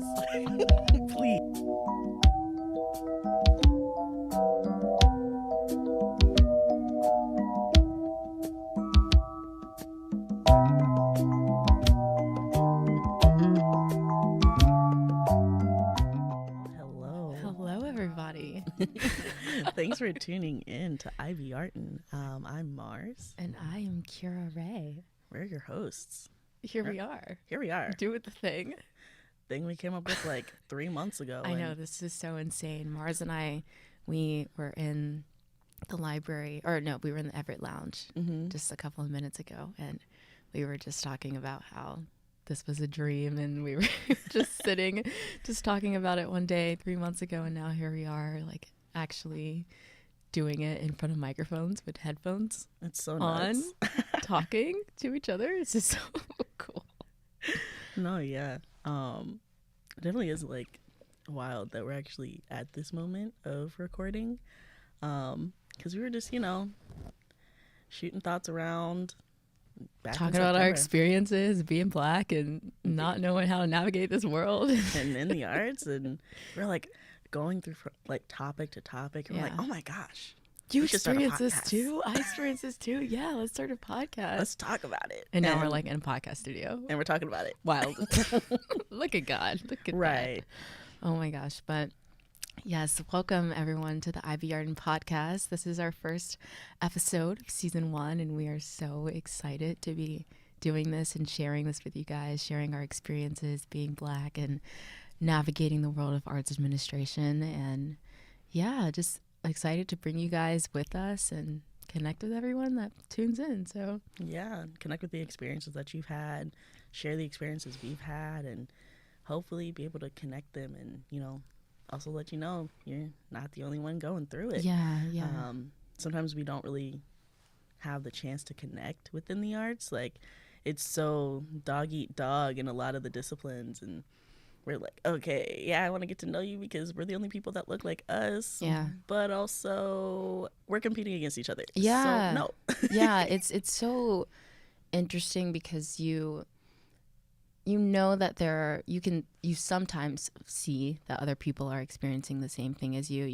Please. Hello, everybody. Thanks for tuning in to i.B.Artin. I'm Mars. And I am Kira Ray. We're your hosts. Here we are. Here we are. Do it the thing we came up with like 3 months ago. I know, this is so insane. Mars and I, we were in the library, or no, we were in the Everett Lounge just a couple of minutes ago, and we were just talking about how this was a dream, and we were just sitting, just talking about it one day 3 months ago, and now here we are, like actually doing it in front of microphones with headphones. It's so on, nuts. talking to each other. It's just so cool. No, yeah. It definitely is like wild that we're actually at this moment of recording. Because we were just, shooting thoughts around. Talking about our experiences being Black and not knowing how to navigate this world. And in the arts. And we're like going through like topic to topic. And we're like, oh my gosh. You experience this too? I experience this too. Yeah, let's start a podcast. Let's talk about it. And now we're like in a podcast studio. And we're talking about it. Wild. Look at God. Look at right. that. Oh my gosh. But yes, welcome everyone to the i.B.Artin podcast. This is our first episode of season 1, and we are so excited to be doing this and sharing this with you guys, sharing our experiences being Black and navigating the world of arts administration. And yeah, just excited to bring you guys with us and connect with everyone that tunes in. So yeah, connect with the experiences that you've had, share the experiences we've had, and hopefully be able to connect them and, also let you know you're not the only one going through it. Yeah. Sometimes we don't really have the chance to connect within the arts. Like, it's so dog eat dog in a lot of the disciplines, and we're like, okay, yeah, I want to get to know you because we're the only people that look like us. Yeah. But also we're competing against each other. Yeah. So, no. Yeah, it's so interesting because you know that you sometimes see that other people are experiencing the same thing as you.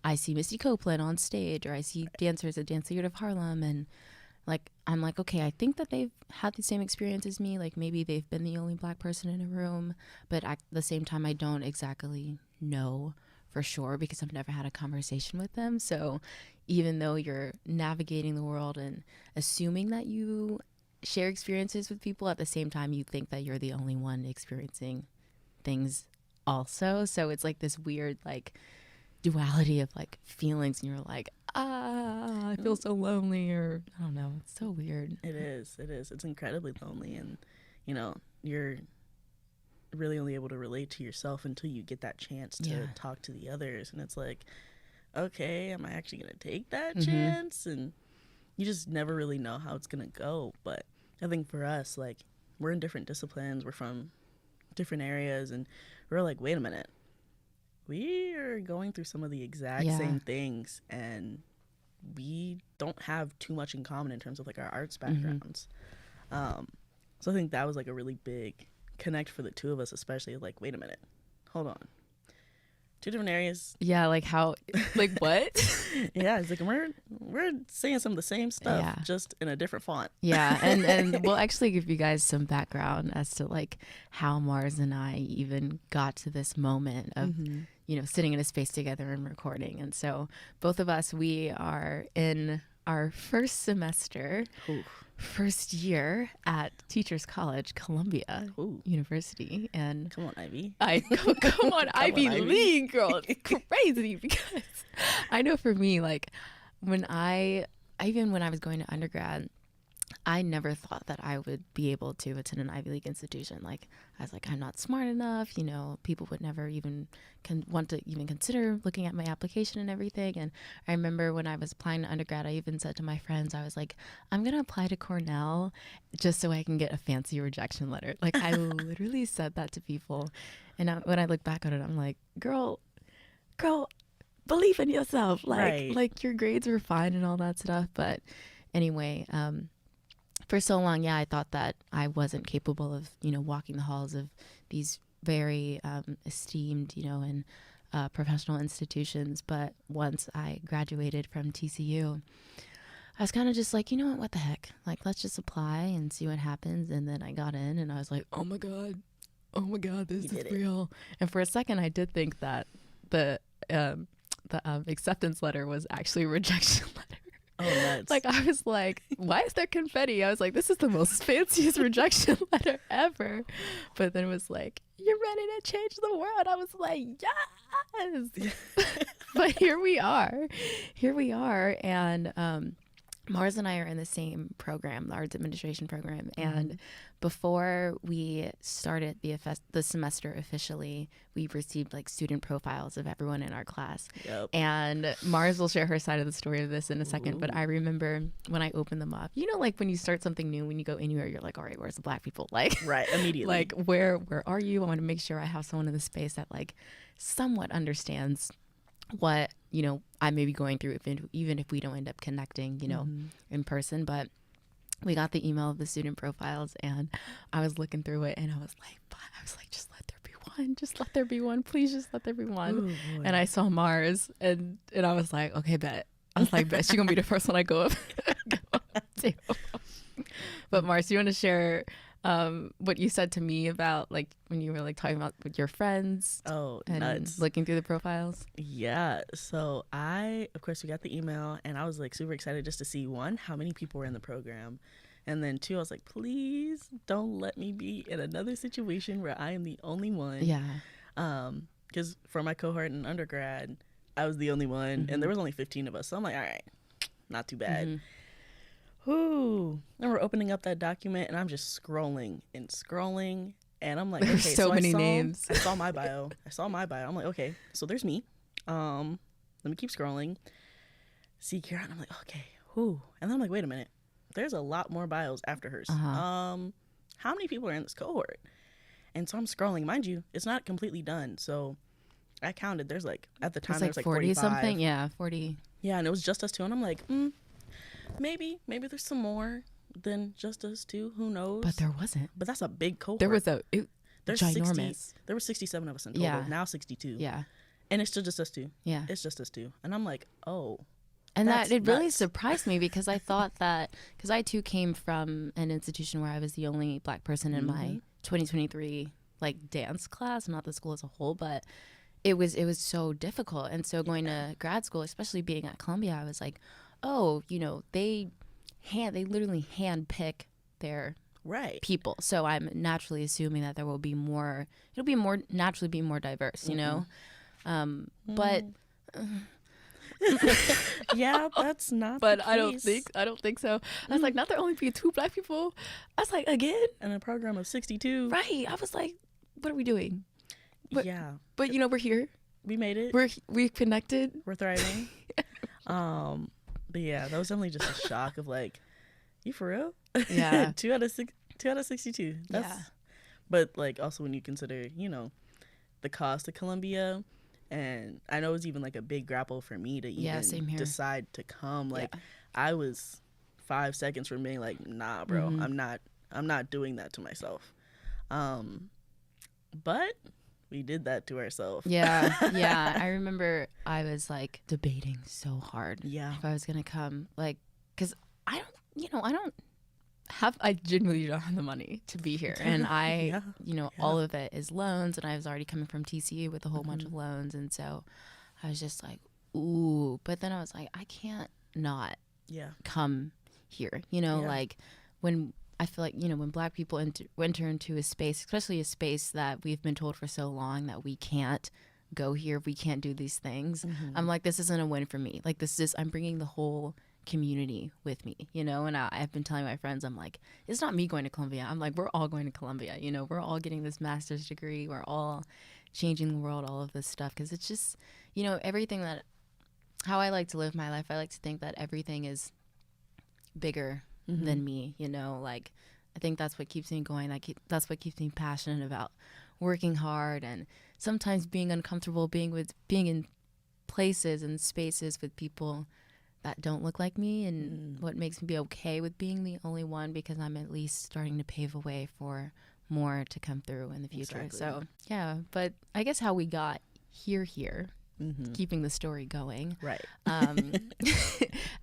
I see Misty Copeland on stage, or I see dancers at Dance Theater of Harlem, and I'm like, okay, I think that they've had the same experience as me. Like, maybe they've been the only Black person in a room, but at the same time, I don't exactly know for sure because I've never had a conversation with them. So even though you're navigating the world and assuming that you share experiences with people, at the same time, you think that you're the only one experiencing things also. So it's like this weird, duality of feelings, and you're like, I feel so lonely, or I don't know, it's so weird. It is it's incredibly lonely, and you're really only able to relate to yourself until you get that chance to talk to the others, and it's like, okay, am I actually gonna take that chance? And you just never really know how it's gonna go. But I think for us, we're in different disciplines, we're from different areas, and we're like, wait a minute, we are going through some of the exact same things, and we don't have too much in common in terms of our arts backgrounds. So I think that was a really big connect for the two of us, especially wait a minute, hold on, 2 different areas. Yeah, how, what? Yeah, it's we're saying some of the same stuff, just in a different font. Yeah, and we'll actually give you guys some background as to how Mars and I even got to this moment of sitting in a space together and recording. And so both of us, we are in our first semester. Ooh. First year at Teachers College, Columbia University. And come on, Ivy. Come on, Ivy League, girl. It's crazy because I know for me, when I was going to undergrad, I never thought that I would be able to attend an Ivy League institution. I was I'm not smart enough. People would never even want to even consider looking at my application and everything. And I remember when I was applying to undergrad, I even said to my friends, I was like, I'm going to apply to Cornell just so I can get a fancy rejection letter. I literally said that to people. And when I look back on it, I'm like, girl, believe in yourself. Your grades were fine and all that stuff. But anyway, for so long, I thought that I wasn't capable of, walking the halls of these very esteemed, you know, in professional institutions. But once I graduated from TCU, I was kind of just like, you know what the heck? Like, let's just apply and see what happens. And then I got in and I was like, oh my God, this is real. And for a second, I did think that the acceptance letter was actually a rejection letter. Oh, nuts. Like, I was like, why is there confetti? I was like, this is the most fanciest rejection letter ever. But then it was like, you're ready to change the world. I was like, yes. But here we are. And Mars and I are in the same program, the arts administration program. And before we started the semester officially, we received like student profiles of everyone in our class. Yep. And Mars will share her side of the story of this in a second. Ooh. But I remember when I opened them up, you know, like when you start something new, when you go anywhere, you're like, all right, where's the Black people? Like, right, immediately. Like, where are you? I want to make sure I have someone in the space that like somewhat understands what, you know, I may be going through, even if we don't end up connecting, you know, in person. But we got the email of the student profiles and I was looking through it and I was like, just let there be one. Just let there be one. Please just let there be one. Ooh, and I saw Mars and I was like, okay, bet. I was like, bet she's going to be the first one I go up to. But Mars, you want to share what you said to me about like when you were like talking about with your friends and nuts. Looking through the profiles? Yeah, so of course we got the email and I was like super excited just to see, one, how many people were in the program, and then two, I was like, please don't let me be in another situation where I am the only one. Because for my cohort in undergrad I was the only one and there was only 15 of us, so I'm like, all right, not too bad. Ooh. And we're opening up that document and I'm just scrolling and I'm like, okay, so many names. I saw my bio. I'm like, okay, so there's me. Let me keep scrolling. See Kira, and I'm like, okay, whoo. And then I'm like, wait a minute. There's a lot more bios after hers. How many people are in this cohort? And so I'm scrolling. Mind you, it's not completely done. So I counted. There's like, at the time, there was like 40 45. something. Yeah, 40. Yeah, and it was just us two. And I'm like, maybe there's some more than just us two. Who knows? But there wasn't. But that's a big cohort. There was ginormous. There were 67 of us in total. Yeah. Now 62. Yeah. And it's still just us two. Yeah. It's just us two. And I'm like, oh. And that it really surprised me because I thought that, because I too came from an institution where I was the only Black person in my 2023 like dance class, not the school as a whole, but it was so difficult. And so going to grad school, especially being at Columbia, I was like, oh, you know, they literally handpick their people. So I'm naturally assuming that it'll be more diverse, you know? But yeah, that's not but the I case. don't think so. I was like, not there only be 2 Black people. I was like, again? In a program of 62. Right. I was like, what are we doing? But But you know, we're here. We made it. We're connected. We're thriving. But yeah, that was definitely just a shock of like, you for real? Yeah. 2 out of 62. But like also when you consider, you know, the cost of Columbia, and I know it was even like a big grapple for me to even decide to come. Like I was 5 seconds from being like, nah, bro, I'm not doing that to myself. But we did that to ourselves. Yeah. I remember I was like debating so hard if I was gonna come, like, because I genuinely don't have the money to be here, and all of it is loans, and I was already coming from TCU with a whole bunch of loans, and so I was just like, ooh. But then I was like, I can't not come here, you know, like when I feel like, you know, when Black people enter into a space, especially a space that we've been told for so long that we can't go here, we can't do these things. I'm like, this isn't a win for me. Like, I'm bringing the whole community with me, you know. And I've been telling my friends, I'm like, it's not me going to Columbia. I'm like, we're all going to Columbia. You know, we're all getting this master's degree. We're all changing the world, all of this stuff. Because it's just, you know, how I like to live my life, I like to think that everything is bigger than me, you know. Like, I think that's what keeps me going. That's what keeps me passionate about working hard, and sometimes being uncomfortable, being in places and spaces with people that don't look like me, and what makes me be okay with being the only one, because I'm at least starting to pave a way for more to come through in the future. Exactly. So yeah, but I guess how we got here, Mm-hmm. keeping the story going. Right.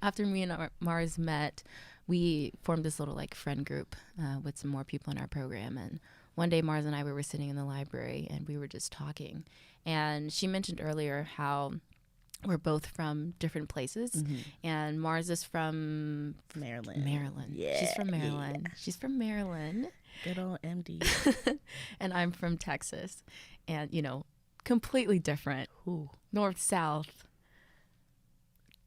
After me and Mars met, we formed this little like friend group with some more people in our program. And one day Mars and I, we were sitting in the library and we were just talking. And she mentioned earlier how we're both from different places. Mm-hmm. And Mars is from Maryland. Yeah. She's from Maryland. Yeah. She's from Maryland. Good old MD. And I'm from Texas. And, you know, completely different. Ooh. North, south.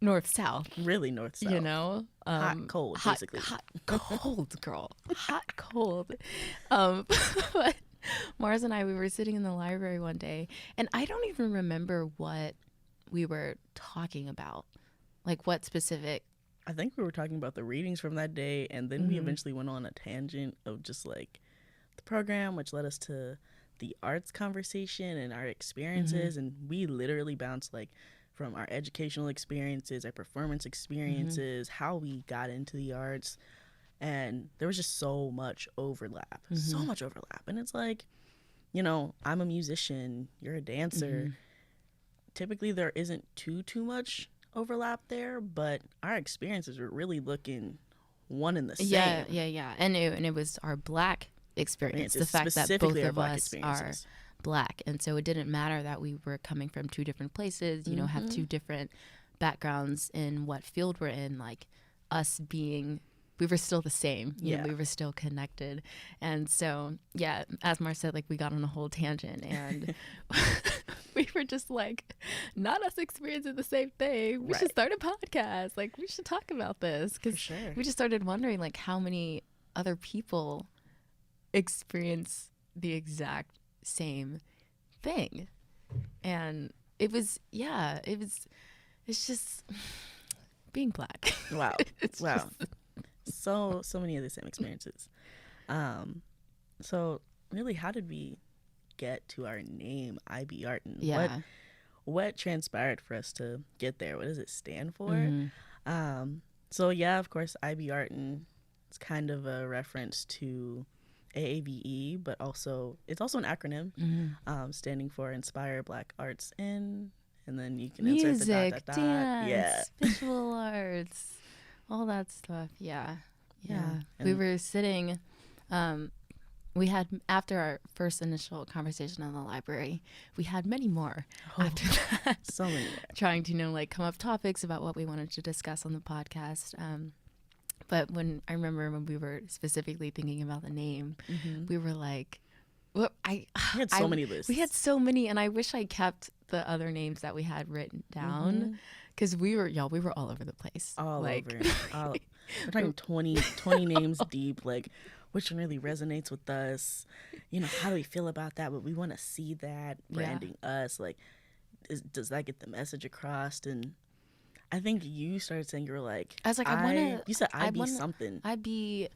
Really north, south. You know? Hot, cold, basically. Hot, cold, girl. Hot, cold. But Mars and I, we were sitting in the library one day, and I don't even remember what we were talking about. Like, what specific... I think we were talking about the readings from that day, and then we eventually went on a tangent of just, like, the program, which led us to the arts conversation and our experiences, and we literally bounced, like, from our educational experiences, our performance experiences, how we got into the arts, and there was just so much overlap, and it's like, you know, I'm a musician, you're a dancer. Typically there isn't too much overlap there, but our experiences were really looking one and the same. Yeah. And it was our Black experience, the fact that both of us are Black, and so it didn't matter that we were coming from two different places, you know, have two different backgrounds in what field we're in. Like, us being, we were still the same, you know, we were still connected. And so yeah, as Mar said, like, we got on a whole tangent, and we were just like, not us experiencing the same thing, we should start a podcast, like, we should talk about this, because we just started wondering, like, how many other people experience the exact same thing. And it's just being Black. Wow. So many of the same experiences. So really, how did we get to our name, i.B.Artin? Yeah. What transpired for us to get there? What does it stand for? So yeah, of course, i.B.Artin is kind of a reference to AAVE, but it's also an acronym, standing for Inspire Black Arts in, and then you can insert the ... dance, visual arts, all that stuff. Yeah. We were sitting, we had, after our first initial conversation in the library, we had many more after that. So many more. Trying to, you know, like, come up topics about what we wanted to discuss on the podcast. But I remember when we were specifically thinking about the name, we were like, well, we had so many lists. We had so many, and I wish I kept the other names that we had written down, because we were all over the place. We're talking 20 names deep, like, which one really resonates with us? You know, how do we feel about that? But we want to see that branding us. Like, does that get the message across? And I think you started saying, you were like, I was like, you said I'd be something. I'd be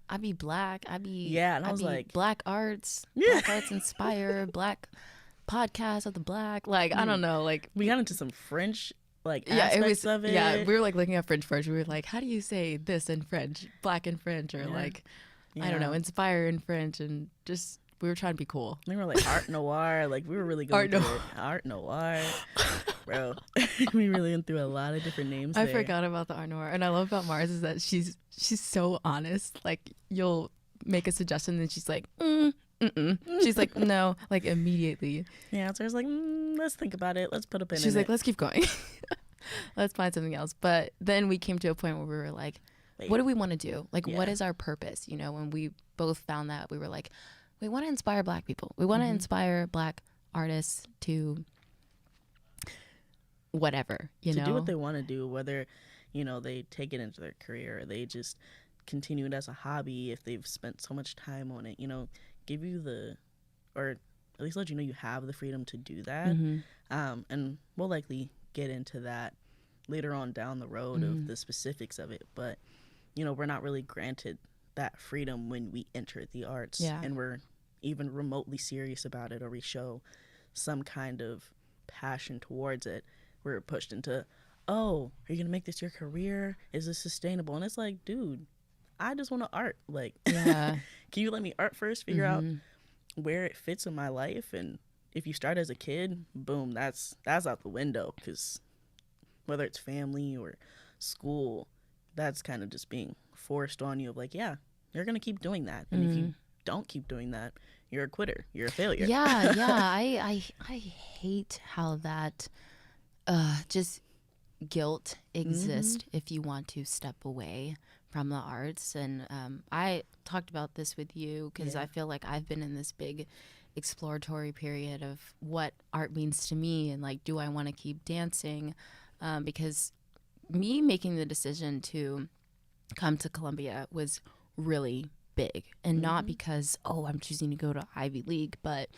Black. And I was like, Black Arts. Black Arts Inspire. Black Podcast of the Black. Like, I don't know. Like, we got into some French, like, aspects of it. Yeah, we were like looking at French first. We were like, how do you say this in French? Black in French, or like, I don't know, Inspire in French, and just, we were trying to be cool. We were like Art Noir. Like, we were really going through it. Art Noir. Bro, we really went through a lot of different names I forgot about the Art Noir. And I love about Mars is that she's so honest. Like, you'll make a suggestion and she's like, she's like, no, like, immediately. Yeah, so I was like, let's think about it. Let's put a pin in it. She's like, let's keep going. Let's find something else. But then we came to a point where we were like, what do we want to do? Like, what is our purpose? You know, when we both found that, we were like, we want to inspire Black people. We want to inspire Black artists to whatever, you know, do what they want to do, whether, you know, they take it into their career or they just continue it as a hobby. If they've spent so much time on it, you know, give you or at least let you know you have the freedom to do that. And we'll likely get into that later on down the road of the specifics of it. But, you know, we're not really granted that freedom when we enter the arts and we're even remotely serious about it, or we show some kind of passion towards it. We're pushed into, oh, are you gonna make this your career? Is this sustainable? And it's like, dude, I just want to art. Like, can you let me art first, figure out where it fits in my life? And if you start as a kid, boom, that's out the window, because whether it's family or school, that's kind of just being forced on you of like, yeah, you're gonna keep doing that, and if you don't keep doing that, you're a quitter, you're a failure. Yeah, I hate how that just guilt exists if you want to step away from the arts. And I talked about this with you because I feel like I've been in this big exploratory period of what art means to me, and like, do I want to keep dancing? Because me making the decision to come to Columbia was really big, and not because, oh, I'm choosing to go to Ivy League, but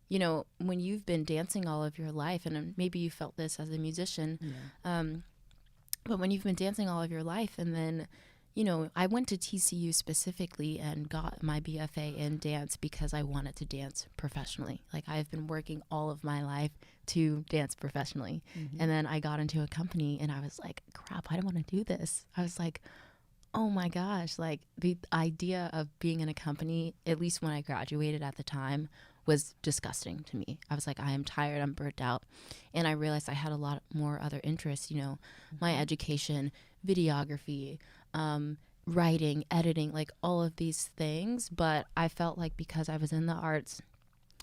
you know, when you've been dancing all of your life, and maybe you felt this as a musician, but when you've been dancing all of your life, and then, you know, I went to TCU specifically and got my BFA in dance because I wanted to dance professionally. Like, I've been working all of my life to dance professionally. And then I got into a company and I was like, crap, I don't want to do this. I was like, oh my gosh, like the idea of being in a company, at least when I graduated at the time, was disgusting to me. I was like, I am tired, I'm burnt out. And I realized I had a lot more other interests, you know, my education, videography, writing, editing, like all of these things. But I felt like because I was in the arts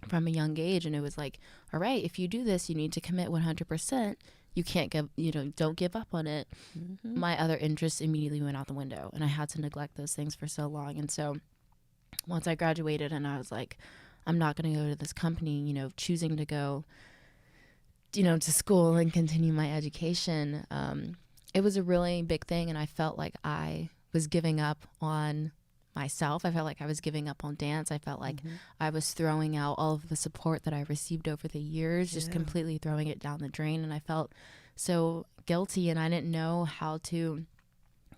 from a young age, and it was like, all right, if you do this, you need to commit 100%. You can't give, you know, don't give up on it. My other interests immediately went out the window, and I had to neglect those things for so long. And so once I graduated and I was like, I'm not going to go to this company, you know, choosing to go, you know, to school and continue my education, it was a really big thing. And I felt like I was giving up on myself. I felt like I was giving up on dance. I felt like I was throwing out all of the support that I received over the years, just completely throwing it down the drain. And I felt so guilty, and I didn't know how to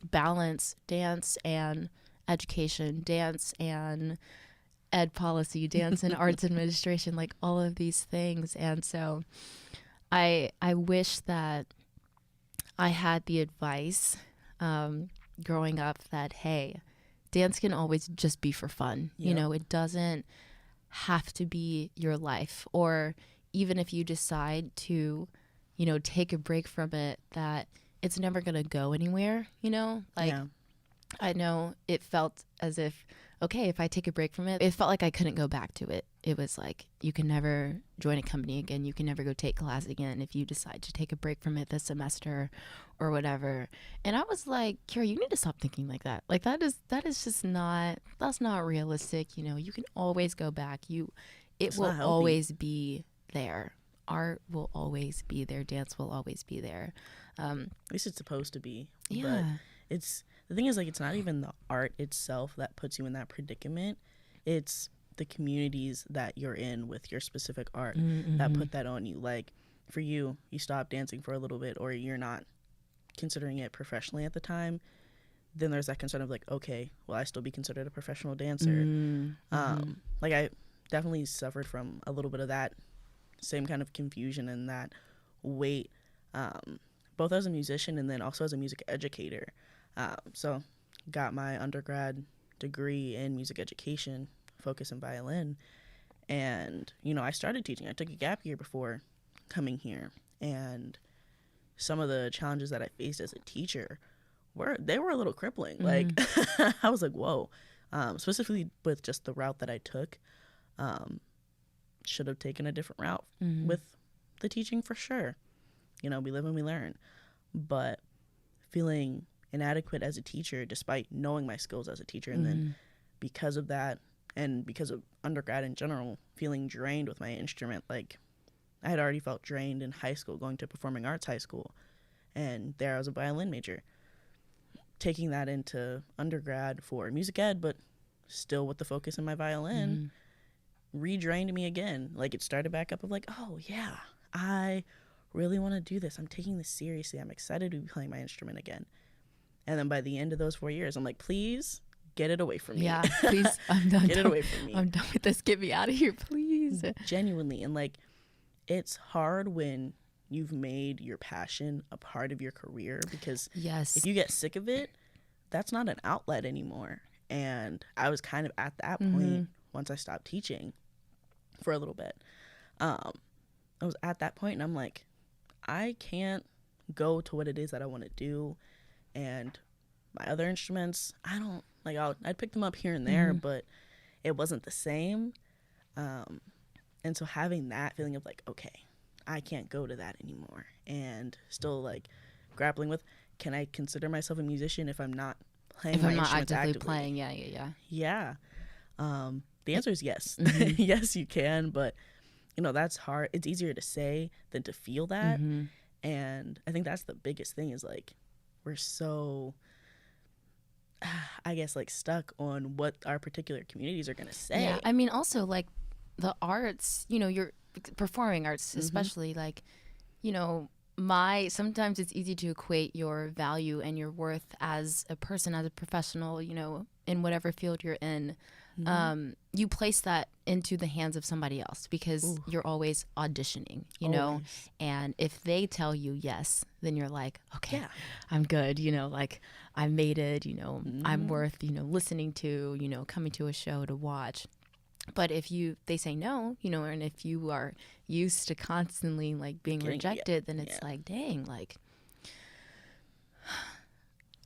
balance dance and education, dance and ed policy, dance and arts administration, like all of these things. And so I wish that I had the advice growing up that, hey, dance can always just be for fun. You know, it doesn't have to be your life. Or even if you decide to, you know, take a break from it, that it's never going to go anywhere, you know? Like, I know it felt as if, okay, if I take a break from it, it felt like I couldn't go back to it. It was like, you can never join a company again. You can never go take class again if you decide to take a break from it this semester or whatever. And I was like, Kira, you need to stop thinking like that. Like, that is just not, that's not realistic. You know, you can always go back. It will always be there. Art will always be there. Dance will always be there. At least it's supposed to be. But the thing is, like, it's not even the art itself that puts you in that predicament. It's the communities that you're in with your specific art that put that on you. Like, for you, you stop dancing for a little bit, or you're not considering it professionally at the time. Then there's that concern of like, okay, will I still be considered a professional dancer? Like, I definitely suffered from a little bit of that same kind of confusion and that weight, both as a musician and then also as a music educator. So got my undergrad degree in music education, focus in violin. And, you know, I started teaching. I took a gap year before coming here. And some of the challenges that I faced as a teacher were a little crippling. Like, I was like, whoa. Specifically with just the route that I took. Should have taken a different route with the teaching for sure. You know, we live and we learn. But feeling inadequate as a teacher despite knowing my skills as a teacher, and then because of that and because of undergrad in general, feeling drained with my instrument. Like, I had already felt drained in high school going to performing arts high school, and there I was a violin major. Taking that into undergrad for music ed, but still with the focus in my violin, re-drained me again. Like, it started back up of like, oh yeah, I really want to do this. I'm taking this seriously. I'm excited to be playing my instrument again. And then by the end of those 4 years, I'm like, please get it away from me. Yeah, please. I'm done. Get it away from me. I'm done with this. Get me out of here, please. Genuinely. And like, it's hard when you've made your passion a part of your career, because if you get sick of it, that's not an outlet anymore. And I was kind of at that point once I stopped teaching for a little bit. I was at that point and I'm like, I can't go to what it is that I want to do. And my other instruments, I don't like, I'd pick them up here and there, but it wasn't the same. And so having that feeling of like, okay, I can't go to that anymore, and still like grappling with, can I consider myself a musician if I'm not playing if my I'm not instruments actively actively? playing? Yeah. The answer is yes. Yes, you can, but you know, that's hard. It's easier to say than to feel that. And I think that's the biggest thing is like, we're so, I guess, like stuck on what our particular communities are going to say. Yeah, I mean, also like the arts, you know, your performing arts, especially like, you know, sometimes it's easy to equate your value and your worth as a person, as a professional, you know, in whatever field you're in. You place that into the hands of somebody else because you're always auditioning, you know, and if they tell you yes, then you're like, okay, I'm good, you know, like I made it, you know, I'm worth, you know, listening to, you know, coming to a show to watch. But if they say no, you know, and if you are used to constantly like being rejected, then it's like, dang, like,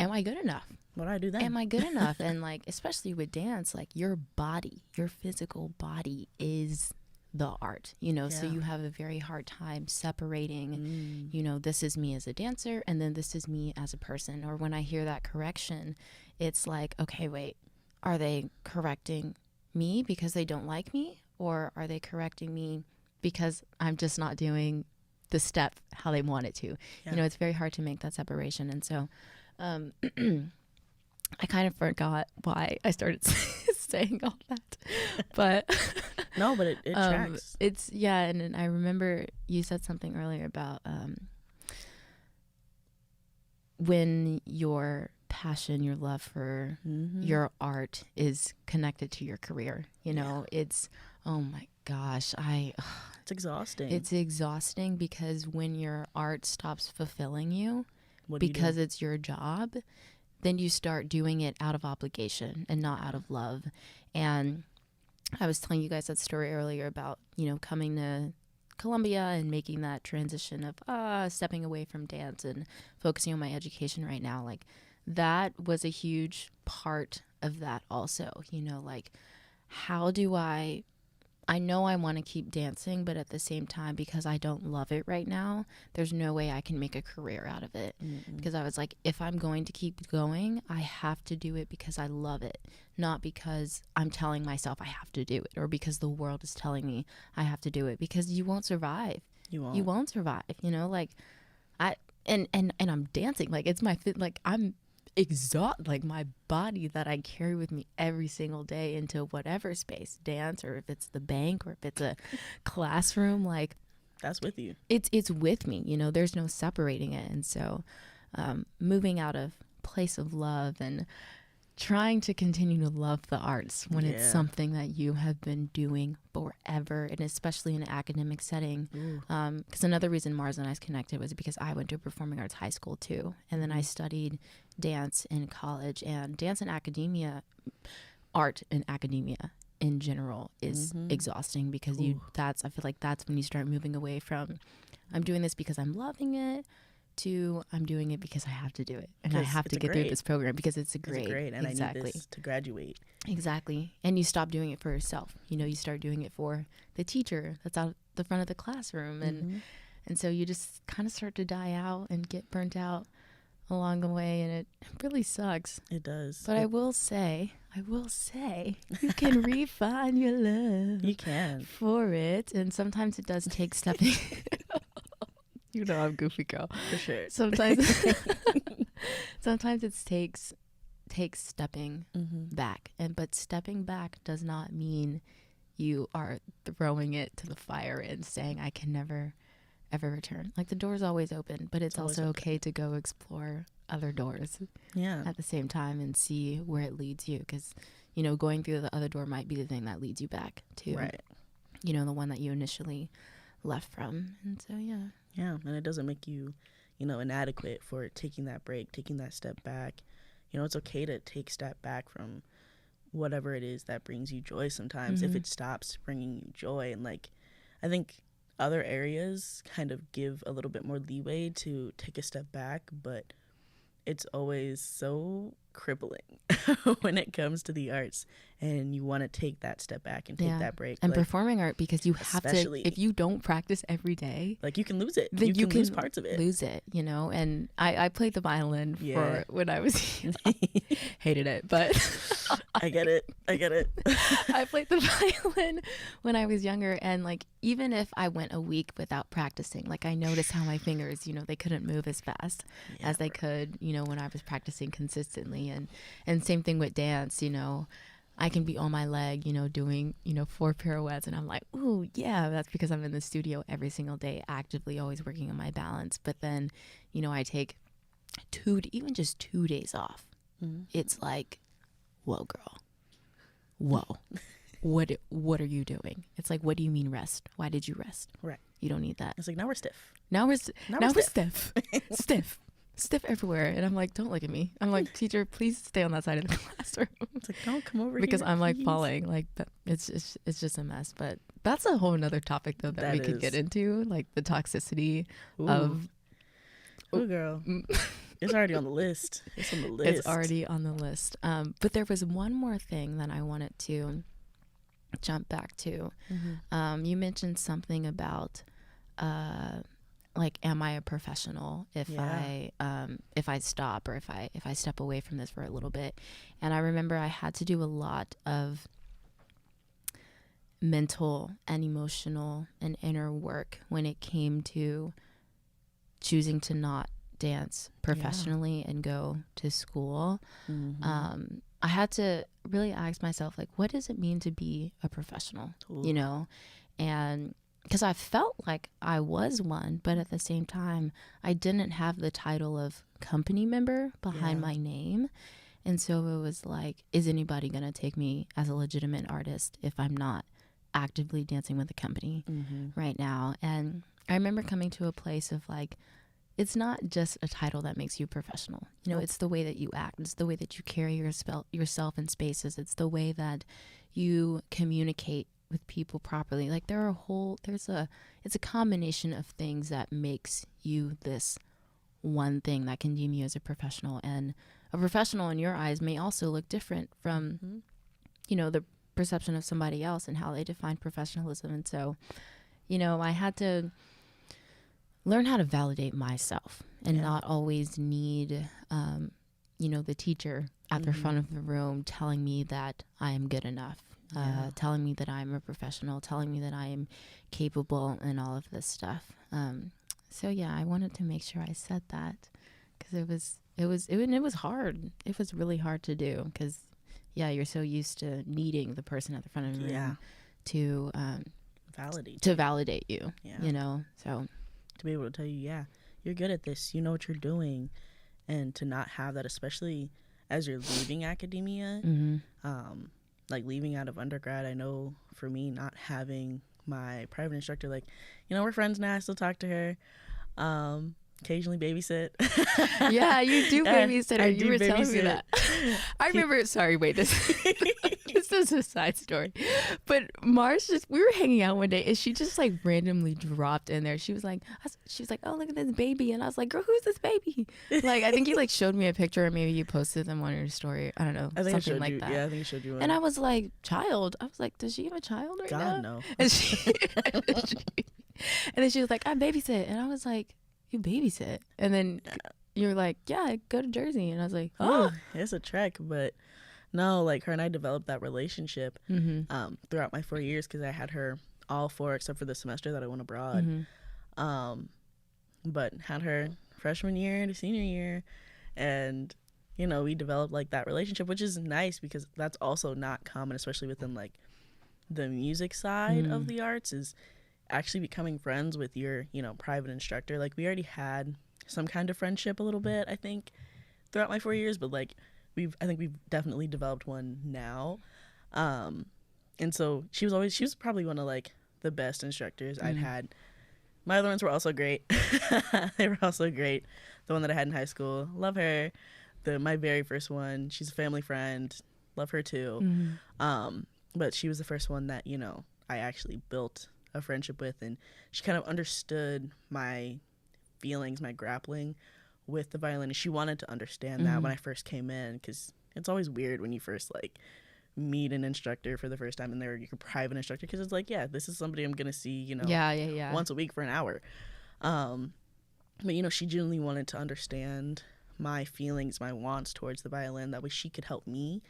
am I good enough? What do I do then? Am I good enough? And like, especially with dance, like your body, your physical body is the art, you know, so you have a very hard time separating, you know, this is me as a dancer and then this is me as a person. Or when I hear that correction, it's like, okay, wait, are they correcting me because they don't like me? Or are they correcting me because I'm just not doing the step how they want it to? You know, it's very hard to make that separation. And so, I kind of forgot why I started saying all that, but no, but it tracks. It's and I remember you said something earlier about when your passion, your love for your art is connected to your career. You know, it's oh my gosh, it's exhausting. It's exhausting because when your art stops fulfilling you, what do because you do? It's your job, then you start doing it out of obligation and not out of love. And I was telling you guys that story earlier about, you know, coming to Columbia and making that transition of stepping away from dance and focusing on my education right now. Like that was a huge part of that also, you know, like how do I know I want to keep dancing, but at the same time, because I don't love it right now, there's no way I can make a career out of it. Because I was like, if I'm going to keep going, I have to do it because I love it, not because I'm telling myself I have to do it or because the world is telling me I have to do it, because you won't survive. You won't survive, you know, like and I'm dancing, like it's my fit, like I'm exhaust, like my body that I carry with me every single day into whatever space, dance, or if it's the bank or if it's a classroom, like that's with you. It's with me, you know, there's no separating it. And so moving out of place of love and trying to continue to love the arts when it's something that you have been doing forever, and especially in an academic setting. Because another reason Mars and I connected was because I went to a performing arts high school too, and then I studied dance in college. And dance in academia, art in academia in general is exhausting because I feel like that's when you start moving away from I'm doing this because I'm loving it to I'm doing it because I have to do it and I have to get through this program because it's a grade and I need this to graduate. Exactly. And you stop doing it for yourself, you know, you start doing it for the teacher that's out the front of the classroom, and so you just kind of start to die out and get burnt out along the way, and it really sucks. It does. But I will say you can refine your love. You can for it, and sometimes it does take stepping. You know I'm goofy girl. For sure. Sometimes it takes stepping back. But stepping back does not mean you are throwing it to the fire and saying I can never ever return. Like the door's always open, but it's also okay to go explore other doors at the same time and see where it leads you, because you know going through the other door might be the thing that leads you back to you know the one that you initially left from. And so and it doesn't make you, you know, inadequate for taking that break, taking that step back. You know, it's okay to take step back from, whatever it is that brings you joy sometimes, if it stops bringing you joy. And like, I think other areas kind of give a little bit more leeway to take a step back, but it's always so crippling when it comes to the arts, and you want to take that step back and take that break. And like, performing art, because you have to, if you don't practice every day, like, you can lose it. Then you can lose parts of it. Lose it, you know. And I played the violin for when I was hated it, but I get it. I played the violin when I was younger, and like, even if I went a week without practicing, like, I noticed how my fingers, you know, they couldn't move as fast as they could, you know, when I was practicing consistently. And same thing with dance, you know, I can be on my leg, you know, doing, you know, 4 pirouettes, and I'm like, ooh, yeah, that's because I'm in the studio every single day, actively always working on my balance. But then, you know, I take even just 2 days off. It's like, whoa, girl, whoa. What are you doing? It's like, what do you mean rest? Why did you rest? Right. You don't need that. It's like, now we're stiff. Now we're stiff. Stiff everywhere. And I'm like, don't look at me. I'm like, teacher, please stay on that side of the classroom. It's like, don't come over because here, I'm like please. falling. Like, it's just a mess. But that's a whole nother topic though that we could get into, like the toxicity of. Ooh, girl. It's already on the list. It's on the list. It's already on the list. But there was one more thing that I wanted to jump back to. You mentioned something about like, am I a professional if I stop, or if I step away from this for a little bit? And I remember I had to do a lot of mental and emotional and inner work when it came to choosing to not dance professionally and go to school. I had to really ask myself, like, what does it mean to be a professional? You know, and because I felt like I was one, but at the same time, I didn't have the title of company member behind my name. And so it was like, is anybody going to take me as a legitimate artist if I'm not actively dancing with the company right now? And I remember coming to a place of like, it's not just a title that makes you professional. You know, it's the way that you act. It's the way that you carry yourself in spaces. It's the way that you communicate with people properly. Like, it's a combination of things that makes you this one thing that can deem you as a professional. And a professional in your eyes may also look different from, you know, the perception of somebody else and how they define professionalism. And so, you know, I had to learn how to validate myself and not always need, you know, the teacher at the front of the room telling me that I am good enough, telling me that I'm a professional, telling me that I am capable, and all of this stuff. So yeah, I wanted to make sure I said that, because it was hard. It was really hard to do, because you're so used to needing the person at the front of the room to validate you. You know, so. To be able to tell you, you're good at this, you know what you're doing, and to not have that, especially as you're leaving academia, like leaving out of undergrad. I know for me, not having my private instructor, like, you know, we're friends now, I still talk to her, occasionally babysit. Yeah, you do babysit. You were telling me that. I remember, sorry, wait, this is a side story. But Mars we were hanging out one day, and she just like randomly dropped in there. She was like, oh, look at this baby. And I was like, girl, who's this baby? Like, I think you like showed me a picture, or maybe you posted them on your story. I don't know. I think something like that. Yeah, I think I showed you one. And I was like, child. I was like, does she have a child right now? God, no. And then she was like, I babysit. And I was like, you babysit? And then you're like, yeah, I go to Jersey. And I was like, oh, it's a trek. But no, like, her and I developed that relationship throughout my 4 years, because I had her all 4 except for the semester that I went abroad. But had her freshman year to senior year, and you know, we developed like that relationship, which is nice, because that's also not common, especially within like the music side of the arts, is actually becoming friends with your, you know, private instructor. Like, we already had some kind of friendship a little bit, I think, throughout my 4 years, but like I think we've definitely developed one now. And so she was probably one of like the best instructors I'd had. My other ones were also great. They were also great. The one that I had in high school, love her. My very first one, she's a family friend. love her too. But she was the first one that, you know, I actually built a friendship with, and she kind of understood my feelings, my grappling with the violin. And she wanted to understand that when I first came in, because it's always weird when you first like meet an instructor for the first time and they're your private instructor, because it's like, yeah, this is somebody I'm gonna see, you know, once a week for an hour. But you know, she genuinely wanted to understand my feelings, my wants towards the violin. That way she could help me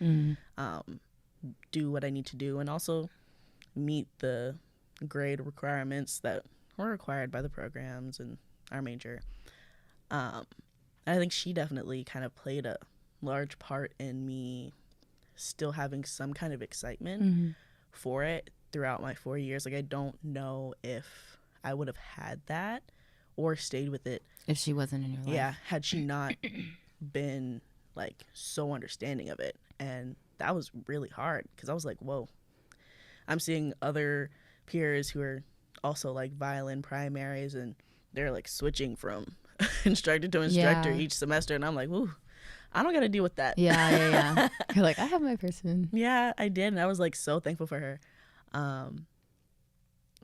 do what I need to do, and also meet the grade requirements that were required by the programs and our major. I think she definitely kind of played a large part in me still having some kind of excitement for it throughout my 4 years. Like, I don't know if I would have had that or stayed with it if she wasn't in your life. Yeah, had she not been like so understanding of it. And that was really hard, because I was like, whoa, I'm seeing other peers who are also like violin primaries, and they're like switching from instructor to instructor each semester, and I'm like, ooh, I don't gotta deal with that. Yeah. You're like, I have my person. Yeah, I did, and I was like so thankful for her.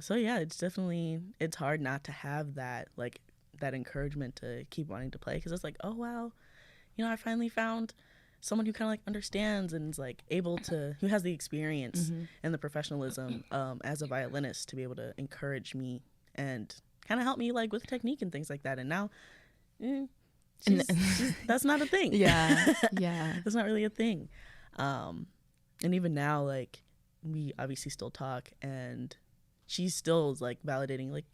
So yeah, it's hard not to have that, like, that encouragement to keep wanting to play, because it's like, oh wow, you know, I finally found someone who kind of like understands and is like able to, who has the experience and the professionalism as a violinist, to be able to encourage me and kind of help me like with technique and things like that. And now that's not a thing. Yeah That's not really a thing. And even now, like, we obviously still talk, and she still is like validating like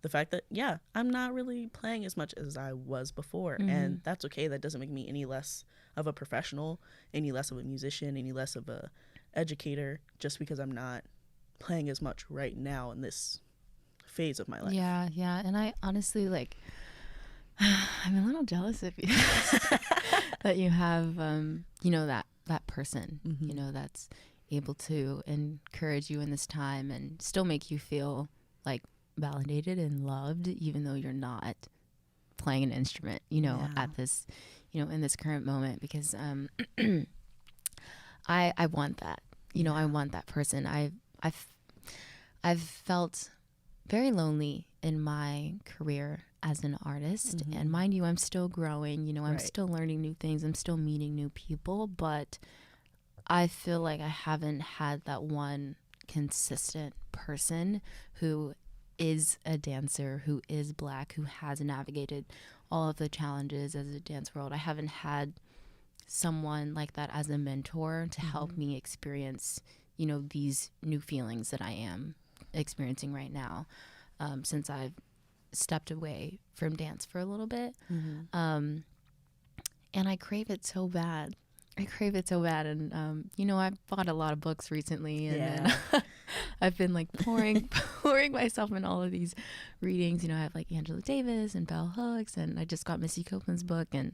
the fact that, yeah, I'm not really playing as much as I was before. And that's okay. That doesn't make me any less of a professional, any less of a musician, any less of a educator, just because I'm not playing as much right now in this phase of my life. Yeah. And I honestly, like, I'm a little jealous of you that you have, you know, that person, you know, that's able to encourage you in this time and still make you feel like validated and loved, even though you're not playing an instrument, you know, at this, you know, in this current moment. Because I want that, you know, I want that person. I've felt very lonely in my career as an artist, and mind you, I'm still growing, you know, I'm still learning new things, I'm still meeting new people, but I feel like I haven't had that one consistent person who is a dancer, who is Black, who has navigated all of the challenges as a dance world. I haven't had someone like that as a mentor to help me experience, you know, these new feelings that I am experiencing right now, since I've stepped away from dance for a little bit. And I crave it so bad. And you know, I've bought a lot of books recently, and I've been like pouring myself in all of these readings. You know, I have like Angela Davis and Bell Hooks, and I just got Missy Copeland's book, and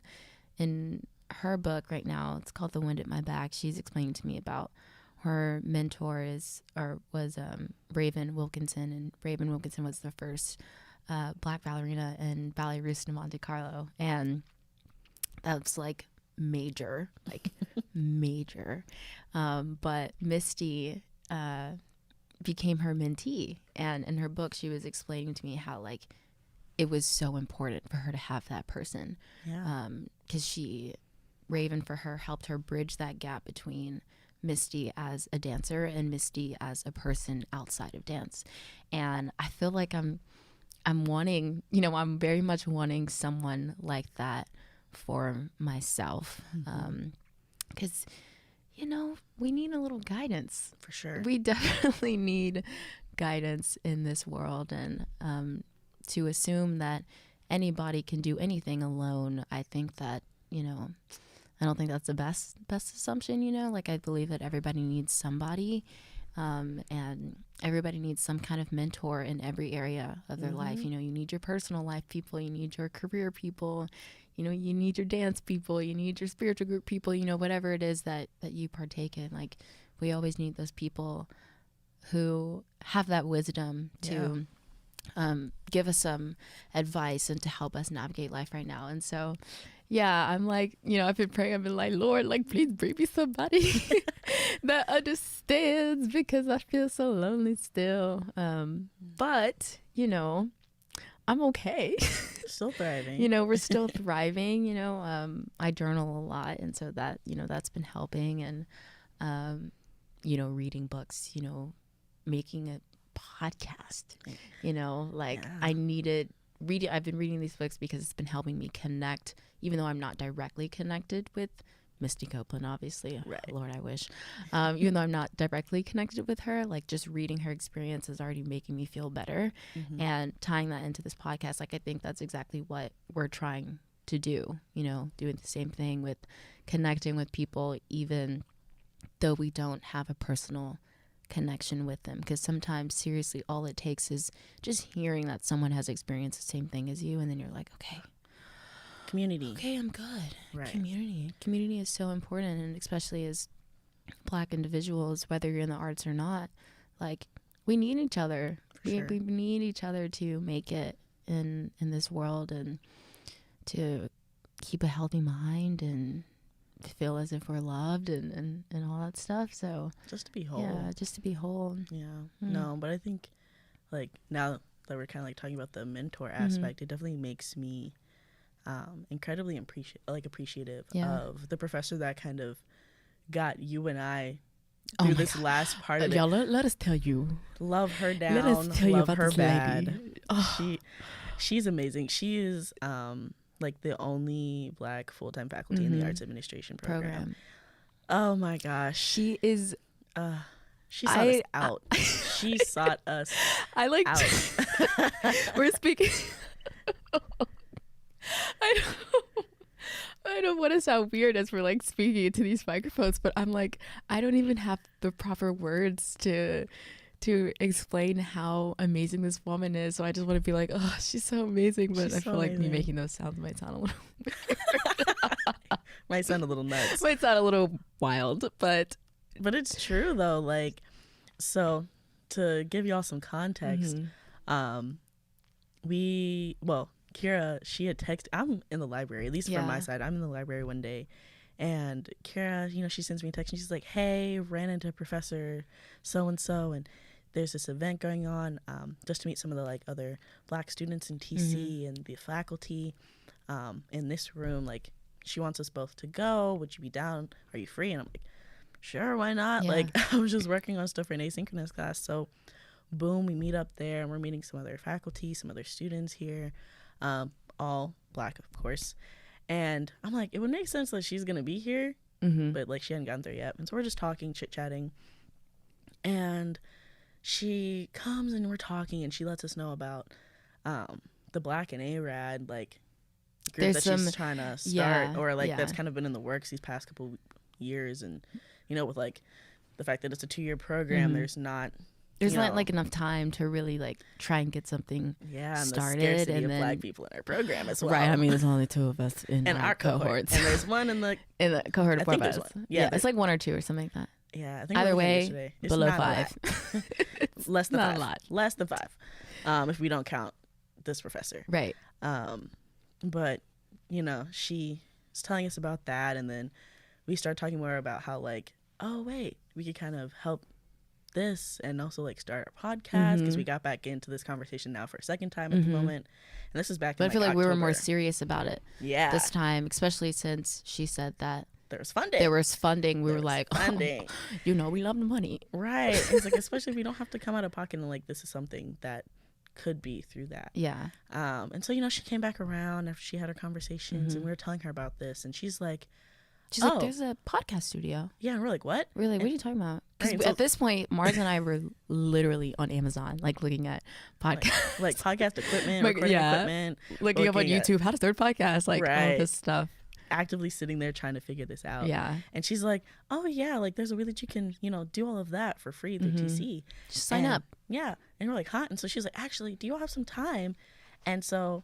in her book right now, it's called The Wind at My Back. She's explaining to me about her mentor was Raven Wilkinson, and Raven Wilkinson was the first Black ballerina in Ballet Russe de Monte Carlo, and that's like major. But Misty became her mentee, and in her book she was explaining to me how like it was so important for her to have that person, because Raven for her helped her bridge that gap between Misty as a dancer and Misty as a person outside of dance. And I feel like I'm wanting, you know, I'm very much wanting someone like that for myself, because you know, we need a little guidance. For sure. We definitely need guidance in this world, and to assume that anybody can do anything alone, I think that, you know, I don't think that's the best assumption, you know. Like, I believe that everybody needs somebody, and everybody needs some kind of mentor in every area of their life. You know, you need your personal life people, you need your career people, you know, you need your dance people, you need your spiritual group people, you know, whatever it is that you partake in. Like, we always need those people who have that wisdom to give us some advice and to help us navigate life right now. And so, yeah, I'm like, I've been praying. I've been like, Lord, like, please bring me somebody that understands because I feel so lonely still. But, I'm okay. Still thriving. We're still thriving. I journal a lot. And so that, that's been helping. And, reading books, making a podcast, I needed reading. I've been reading these books because it's been helping me connect, even though I'm not directly connected with Misty Copeland, obviously. Right. Lord, I wish. Even though I'm not directly connected with her, like just reading her experience is already making me feel better. And tying that into this podcast, like I think that's exactly what we're trying to do, doing the same thing with connecting with people, even though we don't have a personal connection with them. Because sometimes, seriously, all it takes is just hearing that someone has experienced the same thing as you, and then you're like, community. Okay, I'm good. Right. Community is so important, and especially as Black individuals, whether you're in the arts or not, like, we need each other. We need each other to make it in this world, and to keep a healthy mind, and feel as if we're loved, and all that stuff. So just to be whole. Yeah, just to be whole. Yeah. No, but I think, like, now that we're kind of like talking about the mentor aspect, it definitely makes me incredibly appreciative of the professor that kind of got you and I through this last part of it. Y'all, let us tell you. Love her down. Let us tell you about her this bad. lady. Oh. She's amazing. She is like the only Black full-time faculty in the arts administration program. Oh my gosh. She is she sought us out. She sought us out. We're speaking. I don't want to sound weird as we're like speaking into these microphones, but I'm like, I don't even have the proper words to explain how amazing this woman is. So I just want to be like, oh, she's so amazing. But I feel like me making those sounds might sound a little weird. Might sound a little nuts. Might sound a little wild, but it's true though. Like, so to give y'all some context, Kira, she had texted, I'm in the library, at least from my side, I'm in the library one day, and Kira, she sends me a text and she's like, hey, ran into Professor so-and-so, and there's this event going on, just to meet some of the like other Black students in TC and the faculty in this room. Like, she wants us both to go. Would you be down? Are you free? And I'm like, sure, why not? Like, I was just working on stuff for an asynchronous class. So boom, we meet up there, and we're meeting some other faculty, some other students here, all Black, of course. And I'm like, it would make sense that she's gonna be here, but like she hadn't gotten there yet. And so we're just talking, chit-chatting, and she comes and we're talking, and she lets us know about the Black and A-Rad like group that she's trying to start, or like that's kind of been in the works these past couple years. And with like the fact that it's a 2-year program, there's not like enough time to really like try and get something started, and then Black people in our program as well. Right. I mean, there's only 2 of us in our cohorts, and there's one in the cohort of 4 of us. Yeah, it's like 1 or 2 or something like that. Yeah, I think either way, below 5. It's less than not 5. A lot. Less than 5, if we don't count this professor. Right. But she's telling us about that, and then we start talking more about how like, oh wait, we could kind of help this and also like start a podcast, because we got back into this conversation now for a second time at the moment, and this is back in, but I feel like October. We were more serious about it this time, especially since she said that there was funding. We were like, funding. Oh, we love the money, right? It's like, especially if we don't have to come out of pocket, and like this is something that could be through that. And so she came back around after she had her conversations, and we were telling her about this, and she's like, there's a podcast studio. Yeah, and we're like, what? Really? What are you talking about? Because at this point, Mars and I were literally on Amazon, like looking at podcast, like podcast equipment, recording equipment, looking up on YouTube how to start podcasts, like all this stuff. Actively sitting there trying to figure this out. Yeah. And she's like, oh yeah, like there's a way that you can, do all of that for free through TC. Just sign up. Yeah. And we're like, huh? And so she's like, actually, do you all have some time? And so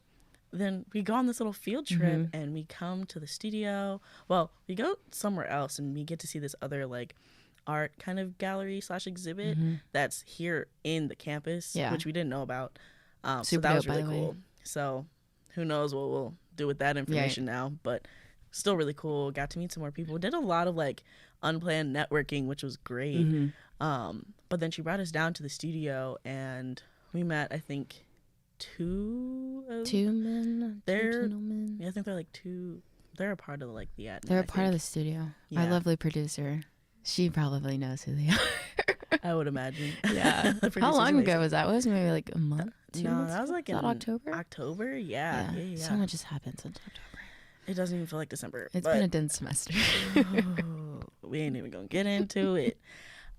then we go on this little field trip, and we come to the studio. Well, we go somewhere else, and we get to see this other like art kind of gallery / exhibit that's here in the campus, which we didn't know about. So that was really cool. So who knows what we'll do with that information now, but still really cool. Got to meet some more people. Did a lot of like unplanned networking, which was great. But then she brought us down to the studio, and we met, I think, two gentlemen. Yeah, I think they're like two. They're a part of like the admin. They're a part of the studio. Yeah. Our lovely producer. She probably knows who they are. I would imagine. Yeah. How long ago was that? Was it maybe like a month? No, that was like in October. October, yeah. So much has happened since October. It doesn't even feel like December. It's been a dense semester. We ain't even gonna get into it.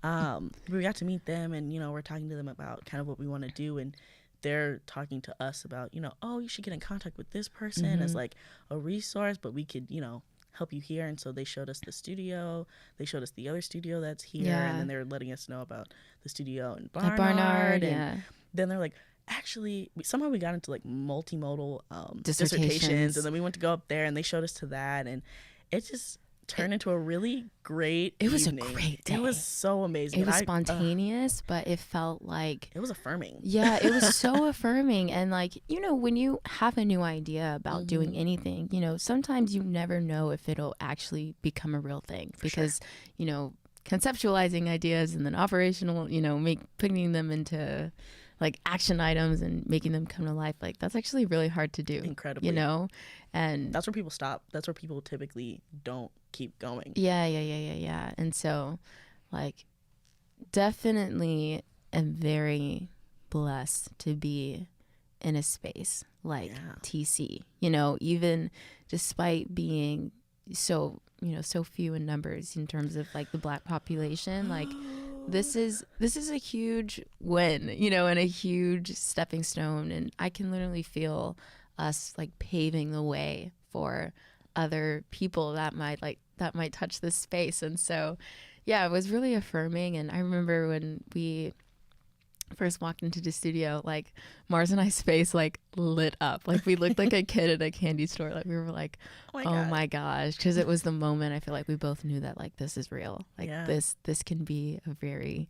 We got to meet them, and we're talking to them about kind of what we want to do, and they're talking to us about oh, you should get in contact with this person as like a resource, but we could help you here. And so they showed us the studio, they showed us the other studio that's here, and then they were letting us know about the studio in Barnard, and then they're like, actually, somehow we got into like multimodal dissertations, and then we went to go up there, and they showed us to that, and it just turned into a really great evening. Was a great day. It was so amazing. It was spontaneous, but it felt like it was affirming. Yeah, it was so affirming. And like, when you have a new idea about doing anything, sometimes you never know if it'll actually become a real thing, because conceptualizing ideas and then operational, putting them into like action items and making them come to life, like that's actually really hard to do. Incredibly. And that's where people stop. That's where people typically don't keep going. Yeah. And so like definitely am very blessed to be in a space like TC, even despite being so few in numbers in terms of like the Black population, like this is a huge win, and a huge stepping stone, and I can literally feel us like paving the way for other people that might touch this space. And so it was really affirming. And I remember when we first walked into the studio, like Mars and I's face like lit up, like we looked like a kid at a candy store, like we were like, oh my gosh, because it was the moment I feel like we both knew that like this is real, like this can be a very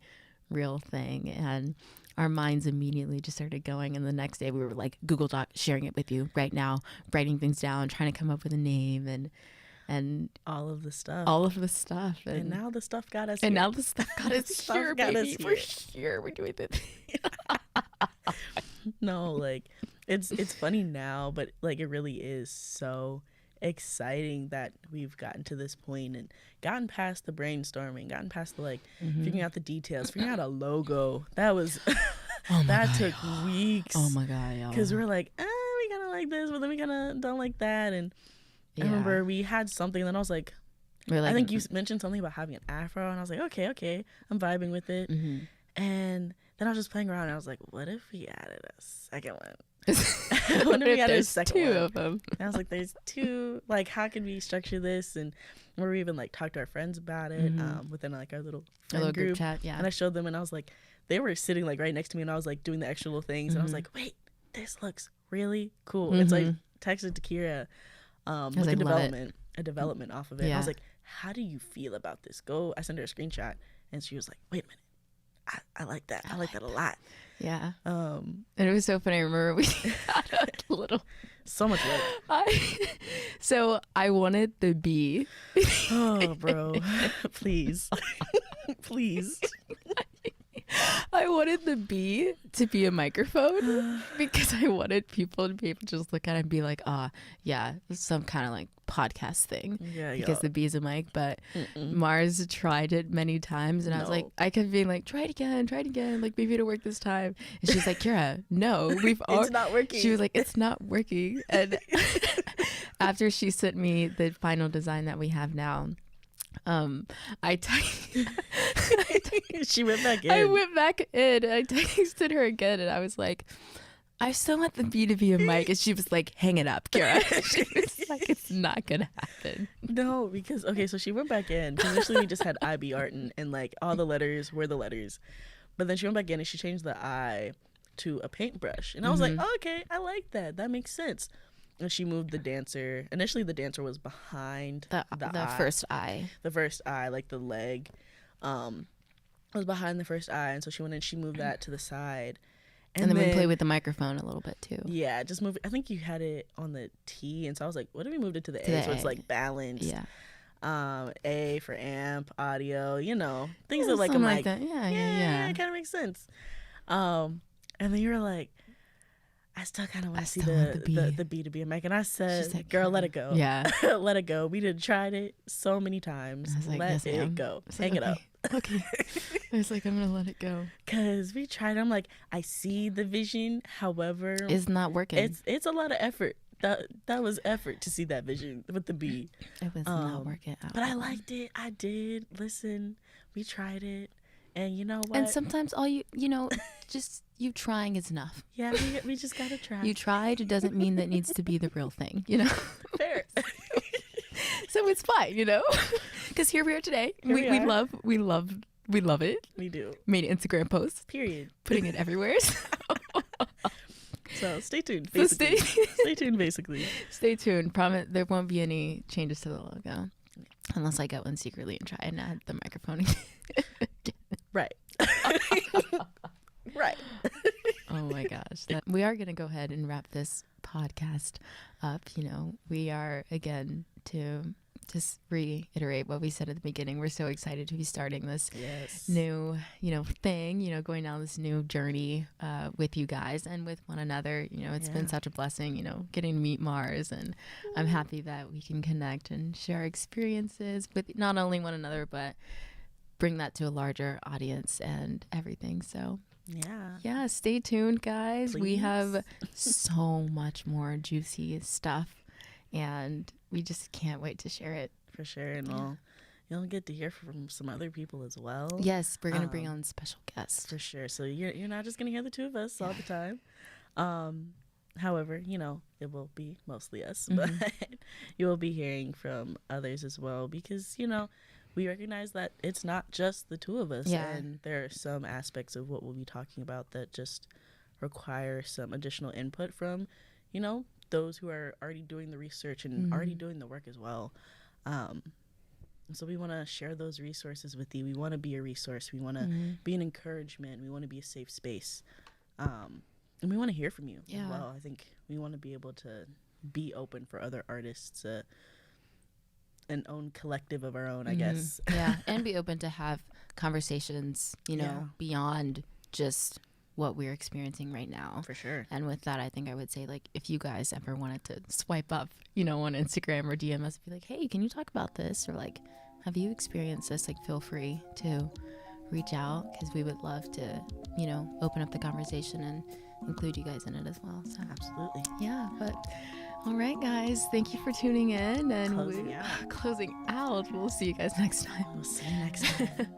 real thing. And our minds immediately just started going, and the next day we were like Google Doc sharing it with you right now, writing things down, trying to come up with a name and all of the stuff. And now the stuff got us here. Here, baby. We're here. We're doing it. No, like it's funny now, but like it really is so exciting that we've gotten to this point and gotten past the brainstorming, gotten past the like figuring out the details, figuring out a logo. That was took weeks. Oh my god, yeah. Because we're like, we kind of like this, but then we kind of don't like that. And I remember we had something, and then I was like, I think you mentioned something about having an afro, and I was like, okay, I'm vibing with it. And then I was just playing around, and I was like, what if we added a second one? What if we added a second two one? Of them? And I was like, there's two. Like, how can we structure this? And we even like talked to our friends about it within like our little friend group chat. Yeah. And I showed them, and I was like, they were sitting like right next to me, and I was like doing the extra little things, and I was like, wait, this looks really cool. And so I texted to Kira. Like a development off of it. Yeah. I was like, how do you feel about this? I sent her a screenshot, and she was like, wait a minute, I like that. I like that a lot. Yeah. And it was so funny. I remember we had a little so much work. So I wanted the B. Oh, bro, please. I wanted the B to be a microphone because I wanted people to be able to just look at it and be like, some kind of like podcast thing. Yeah, because the B is a mic. But Mars tried it many times, and I was like, I kept being like, try it again, like maybe it'll work this time. And she's like, Kira, no, it's not working. She was like, it's not working. And after she sent me the final design that we have now, she went back in. I went back in. I texted her again, and I was like, I still want the B to be a mic. And she was like, hang it up, Kira. She was like, it's not gonna happen. No, because so she went back in. Initially we just had i.B.Artin, and like all the letters were the letters, but then she went back in and she changed the I to a paintbrush, and I was like, okay, I like that. That makes sense. And she moved the dancer. Initially, the dancer was behind the first eye. The first eye, like the leg, was behind the first eye. And so she went in, she moved that to the side. And then we play with the microphone a little bit too. Yeah, just move. I think you had it on the T, and so I was like, what if we moved it to the A? So it's like balanced. Yeah. A for amp, audio, you know, things that like a mic. Like yeah. It kind of makes sense. And then you were like, I still kind of want to see the B to be a mic. And I said, like, girl, let it go. Yeah. Let it go. We did tried it so many times. Like, let it go. Hang it up. Okay. I was like, I'm going to let it go. Because we tried. I'm like, I see the vision. However, it's not working. It's a lot of effort. That was effort to see that vision with the B. It was not working out. But I liked it. I did. Listen, we tried it. And you know what? And sometimes all you just you trying is enough. Yeah, we just got to try. You tried. It doesn't mean that needs to be the real thing, you know? Fair. So it's fine, you know? Because here we are today. We love it. We do. Made an Instagram post. Period. Putting it everywhere. So stay tuned. Basically. Stay tuned. Basically. Stay tuned. Promise there won't be any changes to the logo, unless I go in secretly and try and add the microphone. Right. Right. Oh my gosh. We are going to go ahead and wrap this podcast up. You know, we are again to just reiterate what we said at the beginning. We're so excited to be starting this new, thing, going down this new journey with you guys and with one another. You know, it's been such a blessing, getting to meet Mars, and I'm happy that we can connect and share experiences with not only one another, but bring that to a larger audience and everything. So yeah, stay tuned, guys. Please. We have so much more juicy stuff, and we just can't wait to share it. For sure. And you'll get to hear from some other people as well. Yes, we're going to bring on special guests. For sure. So you're not just going to hear the two of us all the time. However, it will be mostly us, but you will be hearing from others as well, because, we recognize that it's not just the two of us. Yeah. And there are some aspects of what we'll be talking about that just require some additional input from, those who are already doing the research and already doing the work as well. So we want to share those resources with you. We want to be a resource. We want to be an encouragement. We want to be a safe space. And we want to hear from you as well. I think we want to be able to be open for other artists, an own collective of our own, I guess. Yeah, and be open to have conversations, beyond just what we're experiencing right now. For sure. And with that, I think I would say, like, if you guys ever wanted to swipe up, on Instagram or DM us, be like, hey, can you talk about this? Or like, have you experienced this? Like, feel free to reach out, because we would love to, open up the conversation and include you guys in it as well. So absolutely. Yeah, but all right, guys, thank you for tuning in, and closing out. We'll see you guys next time. We'll see you next time.